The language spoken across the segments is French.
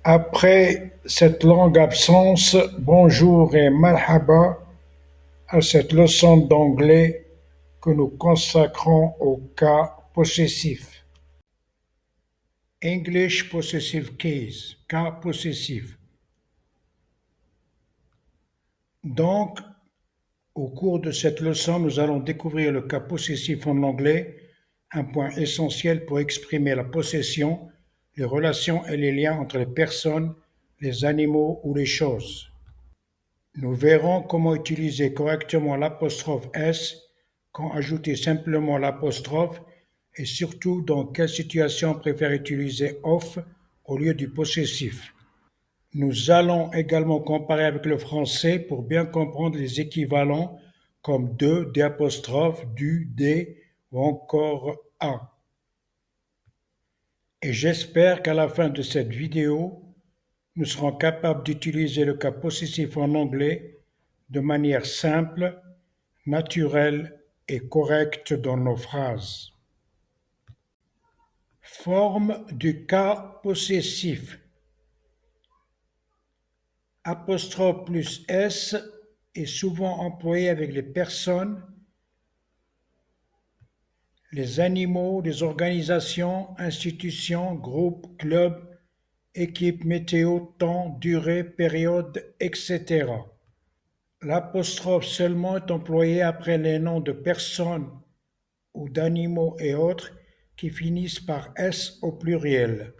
Après cette longue absence, bonjour et marhaba à cette leçon d'anglais que nous consacrons au cas possessif. English possessive case, cas possessif. Donc, au cours de cette leçon, nous allons découvrir le cas possessif en anglais, un point essentiel pour exprimer la possession, les relations et les liens entre les personnes, les animaux ou les choses. Nous verrons comment utiliser correctement l'apostrophe S, quand ajouter simplement l'apostrophe et surtout dans quelle situation on préfère utiliser off au lieu du possessif. Nous allons également comparer avec le français pour bien comprendre les équivalents comme de, d'apostrophe, du, des ou encore a. Et j'espère qu'à la fin de cette vidéo, nous serons capables d'utiliser le cas possessif en anglais de manière simple, naturelle et correcte dans nos phrases. Forme du cas possessif. Apostrophe plus S est souvent employé avec les personnes, les animaux, les organisations, institutions, groupes, clubs, équipes, météo, temps, durée, période, etc. L'apostrophe seulement est employée après les noms de personnes ou d'animaux et autres qui finissent par S au pluriel,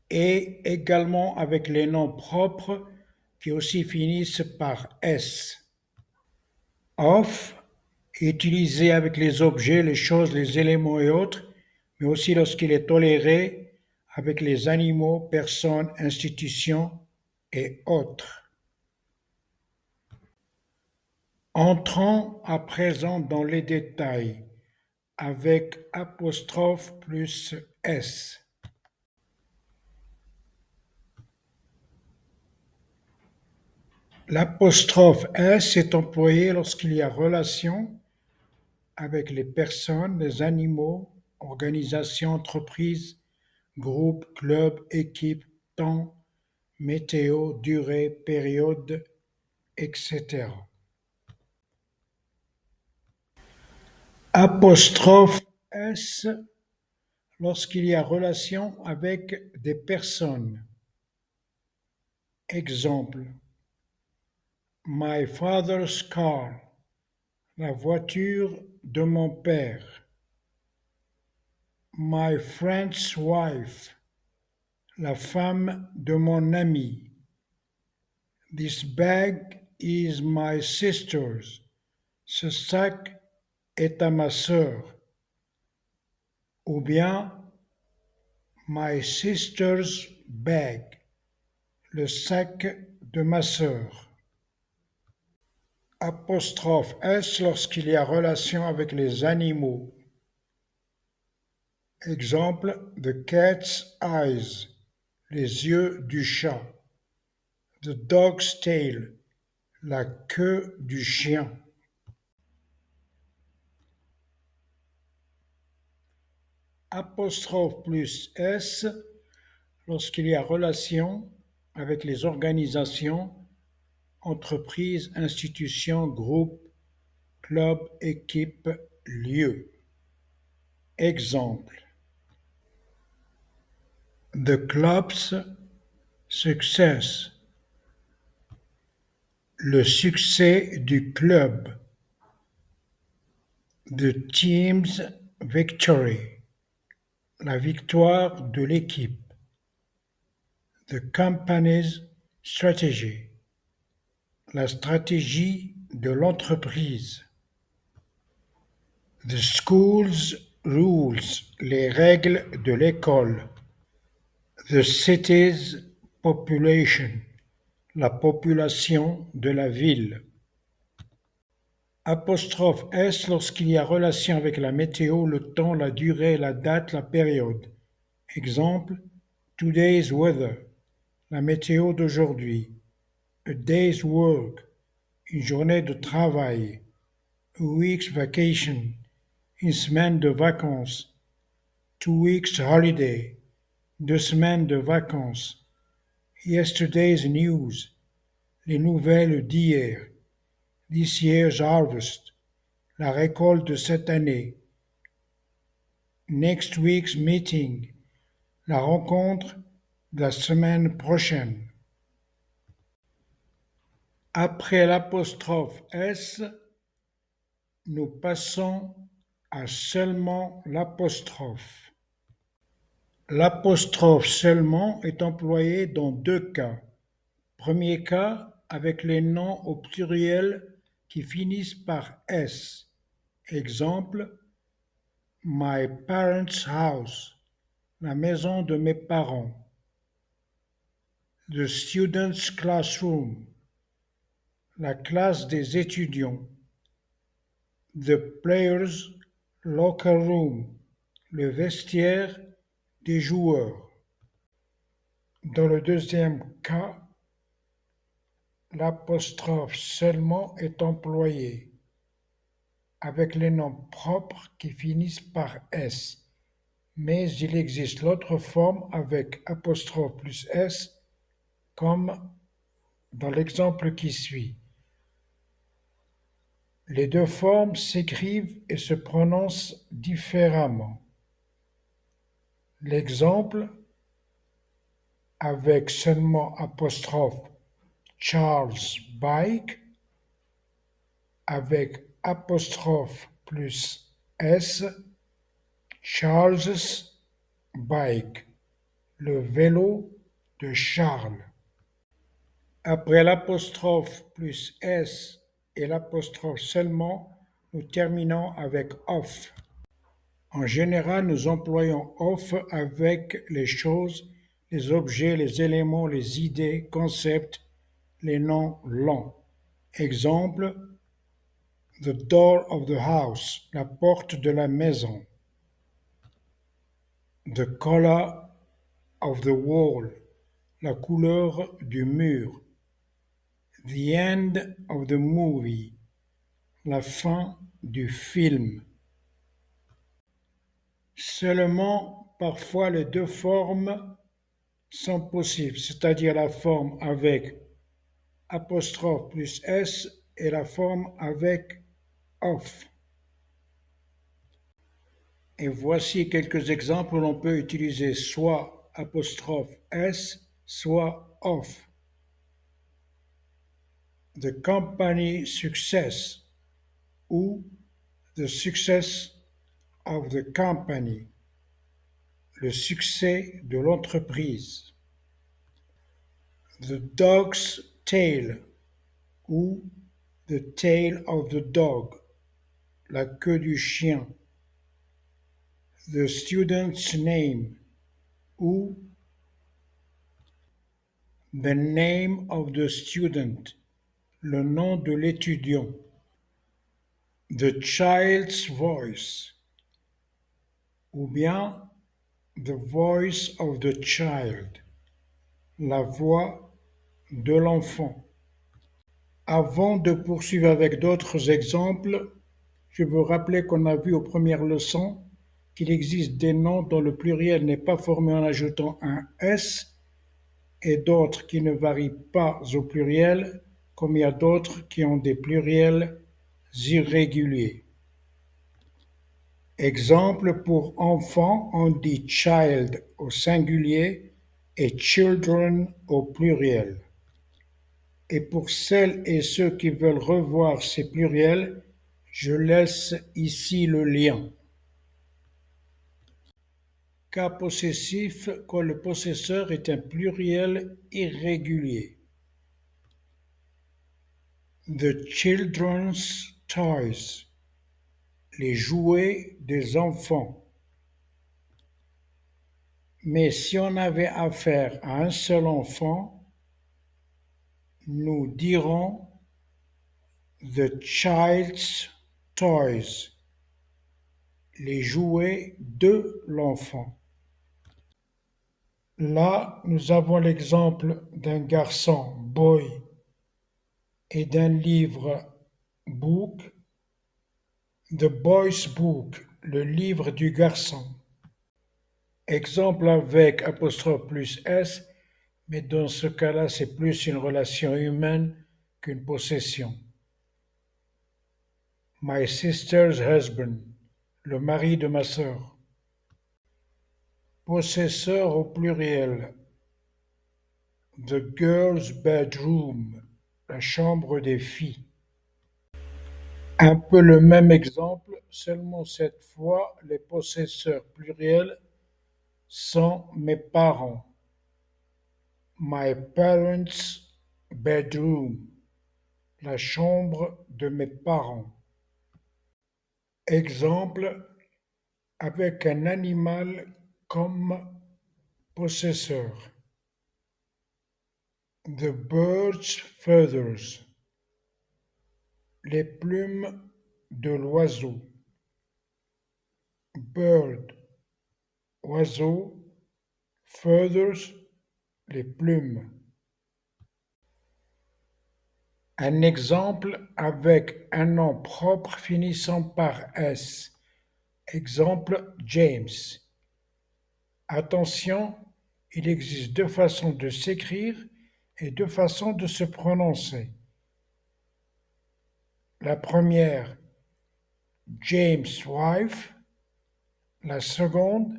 et également avec les noms propres qui aussi finissent par S. Off est utilisé avec les objets, les choses, les éléments et autres, mais aussi lorsqu'il est toléré avec les animaux, personnes, institutions et autres. Entrons à présent dans les détails avec apostrophe plus S. L'apostrophe S est employée lorsqu'il y a relation avec les personnes, les animaux, organisations, entreprises, groupes, clubs, équipes, temps, météo, durée, période, etc. Apostrophe S lorsqu'il y a relation avec des personnes. Exemple: My father's car, la voiture de mon père. My friend's wife, la femme de mon ami. This bag is my sister's. Ce sac est à ma sœur. Ou bien my sister's bag, le sac de ma sœur. Apostrophe S lorsqu'il y a relation avec les animaux. Exemple: the cat's eyes, les yeux du chat. The dog's tail, la queue du chien. Apostrophe plus S lorsqu'il y a relation avec les organisations, entreprises, institutions, groupes, clubs, équipes, lieux. Exemple: the club's success, le succès du club. The team's victory, la victoire de l'équipe. The company's strategy, la stratégie de l'entreprise. The school's rules, les règles de l'école. The city's population, la population de la ville. Apostrophe S lorsqu'il y a relation avec la météo, le temps, la durée, la date, la période. Exemple: today's weather, la météo d'aujourd'hui. A day's work, une journée de travail. A week's vacation, une semaine de vacances. 2 weeks holiday, 2 semaines de vacances. Yesterday's news, les nouvelles d'hier. This year's harvest, la récolte de cette année. Next week's meeting, la rencontre de la semaine prochaine. Après l'apostrophe S, nous passons à seulement l'apostrophe. L'apostrophe seulement est employée dans deux cas. Premier cas, avec les noms au pluriel qui finissent par S. Exemple, my parents' house, la maison de mes parents. The student's classroom, la classe des étudiants. The players' locker room, le vestiaire des joueurs. Dans le deuxième cas, l'apostrophe seulement est employée avec les noms propres qui finissent par S, mais il existe l'autre forme avec apostrophe plus S, comme dans l'exemple qui suit. Les deux formes s'écrivent et se prononcent différemment. L'exemple avec seulement apostrophe Charles Bike, avec apostrophe plus S, Charles's Bike, le vélo de Charles. Après l'apostrophe plus S et l'apostrophe seulement, nous terminons avec off. En général, nous employons off avec les choses, les objets, les éléments, les idées, concepts, les noms longs. Exemple, the door of the house, la porte de la maison. The color of the wall, la couleur du mur. The end of the movie, la fin du film. Seulement, parfois les deux formes sont possibles, c'est-à-dire la forme avec apostrophe plus S et la forme avec off. Et voici quelques exemples où l'on peut utiliser soit apostrophe S, soit off. The company success ou the success of the company, le succès de l'entreprise. The dog's tail ou the tail of the dog, la queue du chien. The student's name ou the name of the student, le nom de l'étudiant. The child's voice ou bien the voice of the child, la voix de l'enfant. Avant de poursuivre avec d'autres exemples, je veux rappeler qu'on a vu aux premières leçons qu'il existe des noms dont le pluriel n'est pas formé en ajoutant un S et d'autres qui ne varient pas au pluriel, comme il y a d'autres qui ont des pluriels irréguliers. Exemple, pour enfant, on dit child au singulier et children au pluriel. Et pour celles et ceux qui veulent revoir ces pluriels, je laisse ici le lien. Cas possessif quand le possesseur est un pluriel irrégulier. The children's toys, les jouets des enfants. Mais si on avait affaire à un seul enfant, nous dirons the child's toys, les jouets de l'enfant. Là, nous avons l'exemple d'un garçon, boy, et d'un livre, book, the boy's book, le livre du garçon. Exemple avec apostrophe plus S, mais dans ce cas-là, c'est plus une relation humaine qu'une possession. My sister's husband, le mari de ma sœur. Possesseur au pluriel. The girl's bedroom, la chambre des filles. Un peu le même exemple, seulement cette fois les possesseurs pluriels sont mes parents. My parents' bedroom, la chambre de mes parents. Exemple avec un animal comme possesseur. The bird's feathers, les plumes de l'oiseau. Bird, oiseau, feathers, les plumes. Un exemple avec un nom propre finissant par S. Exemple James. Attention, il existe deux façons de s'écrire et deux façons de se prononcer. La première, James' wife. La seconde,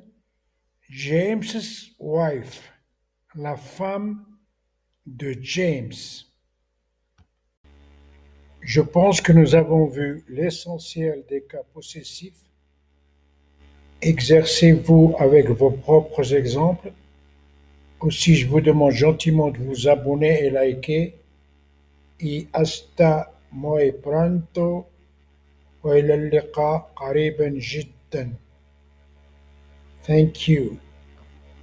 James's wife, la femme de James. Je pense que nous avons vu l'essentiel des cas possessifs. Exercez-vous avec vos propres exemples. Aussi, je vous demande gentiment de vous abonner et liker. Y hasta muy pronto. وإلى اللقاء قريبا جدا. Thank you.